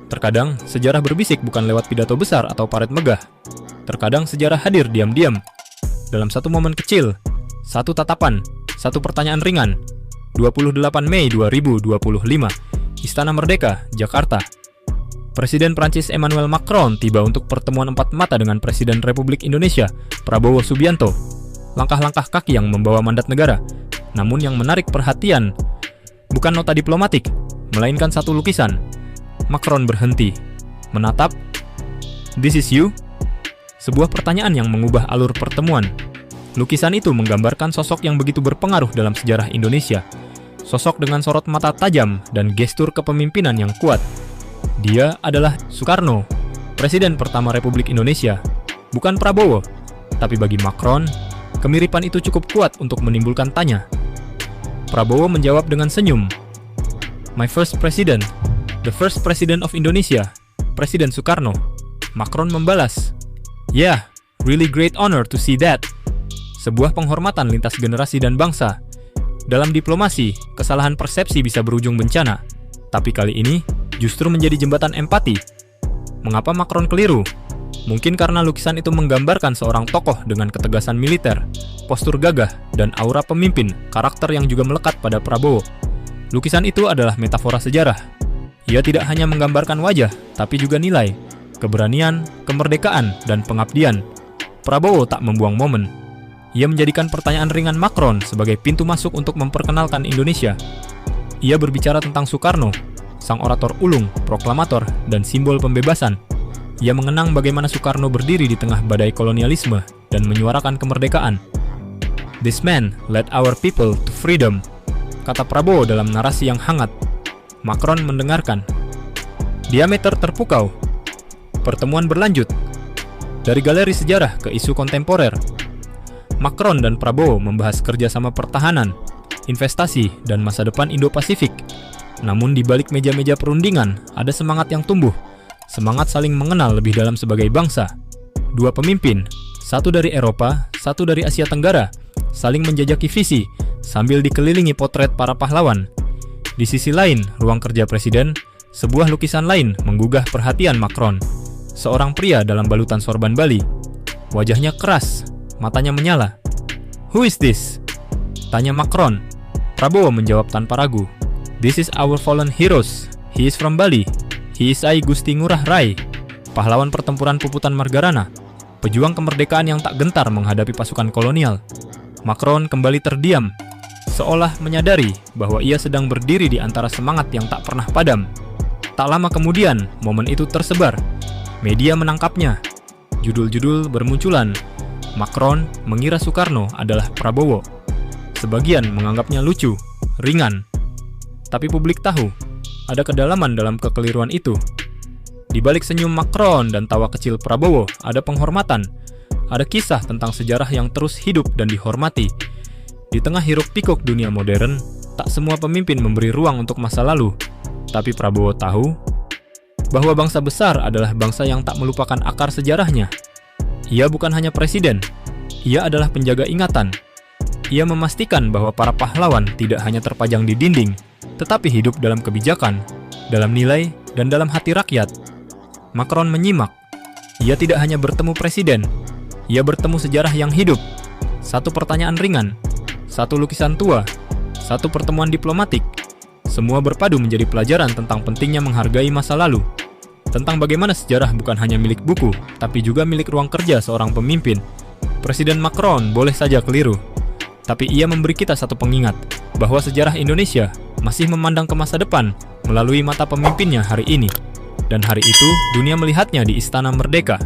Terkadang, sejarah berbisik bukan lewat pidato besar atau paret megah. Terkadang sejarah hadir diam-diam. Dalam satu momen kecil, satu tatapan, satu pertanyaan ringan. 28 Mei 2025, Istana Merdeka, Jakarta. Presiden Prancis Emmanuel Macron tiba untuk pertemuan empat mata dengan Presiden Republik Indonesia, Prabowo Subianto. Langkah-langkah kaki yang membawa mandat negara. Namun yang menarik perhatian, bukan nota diplomatik, melainkan satu lukisan. Macron berhenti, menatap. "This is you?" Sebuah pertanyaan yang mengubah alur pertemuan. Lukisan itu menggambarkan sosok yang begitu berpengaruh dalam sejarah Indonesia. Sosok dengan sorot mata tajam dan gestur kepemimpinan yang kuat. Dia adalah Soekarno, Presiden pertama Republik Indonesia. Bukan Prabowo, tapi bagi Macron, kemiripan itu cukup kuat untuk menimbulkan tanya. Prabowo menjawab dengan senyum. "My first president, the first president of Indonesia, Presiden Soekarno." Macron membalas, "Yeah, really great honor to see that." Sebuah penghormatan lintas generasi dan bangsa. Dalam diplomasi, kesalahan persepsi bisa berujung bencana. Tapi kali ini, justru menjadi jembatan empati. Mengapa Macron keliru? Mungkin karena lukisan itu menggambarkan seorang tokoh dengan ketegasan militer, postur gagah, dan aura pemimpin, karakter yang juga melekat pada Prabowo. Lukisan itu adalah metafora sejarah. Ia tidak hanya menggambarkan wajah, tapi juga nilai, keberanian, kemerdekaan, dan pengabdian. Prabowo tak membuang momen. Ia menjadikan pertanyaan ringan Macron sebagai pintu masuk untuk memperkenalkan Indonesia. Ia berbicara tentang Soekarno, sang orator ulung, proklamator, dan simbol pembebasan. Ia mengenang bagaimana Soekarno berdiri di tengah badai kolonialisme dan menyuarakan kemerdekaan. "This man led our people to freedom," kata Prabowo dalam narasi yang hangat. Macron mendengarkan. Diameter terpukau. Pertemuan berlanjut. Dari galeri sejarah ke isu kontemporer. Macron dan Prabowo membahas kerjasama pertahanan, investasi, dan masa depan Indo-Pasifik. Namun di balik meja-meja perundingan, ada semangat yang tumbuh. Semangat saling mengenal lebih dalam sebagai bangsa. Dua pemimpin, satu dari Eropa, satu dari Asia Tenggara, saling menjajaki visi, sambil dikelilingi potret para pahlawan. Di sisi lain, ruang kerja presiden, sebuah lukisan lain menggugah perhatian Macron. Seorang pria dalam balutan sorban Bali. Wajahnya keras, matanya menyala. "Who is this?" tanya Macron. Prabowo menjawab tanpa ragu. "This is our fallen heroes. He is from Bali. He is I Gusti Ngurah Rai, pahlawan pertempuran Puputan Margarana, pejuang kemerdekaan yang tak gentar menghadapi pasukan kolonial." Macron kembali terdiam, seolah menyadari bahwa ia sedang berdiri di antara semangat yang tak pernah padam. Tak lama kemudian, momen itu tersebar. Media menangkapnya. Judul-judul bermunculan. Macron mengira Soekarno adalah Prabowo. Sebagian menganggapnya lucu, ringan. Tapi publik tahu, ada kedalaman dalam kekeliruan itu. Di balik senyum Macron dan tawa kecil Prabowo, ada penghormatan. Ada kisah tentang sejarah yang terus hidup dan dihormati. Di tengah hiruk-pikuk dunia modern, tak semua pemimpin memberi ruang untuk masa lalu. Tapi Prabowo tahu bahwa bangsa besar adalah bangsa yang tak melupakan akar sejarahnya. Ia bukan hanya presiden, ia adalah penjaga ingatan. Ia memastikan bahwa para pahlawan tidak hanya terpajang di dinding, tetapi hidup dalam kebijakan, dalam nilai, dan dalam hati rakyat. Macron menyimak. Ia tidak hanya bertemu presiden, ia bertemu sejarah yang hidup. Satu pertanyaan ringan, satu lukisan tua, satu pertemuan diplomatik. Semua berpadu menjadi pelajaran tentang pentingnya menghargai masa lalu. Tentang bagaimana sejarah bukan hanya milik buku, tapi juga milik ruang kerja seorang pemimpin. Presiden Macron boleh saja keliru, tapi ia memberi kita satu pengingat, bahwa sejarah Indonesia masih memandang ke masa depan melalui mata pemimpinnya hari ini. Dan hari itu, dunia melihatnya di Istana Merdeka.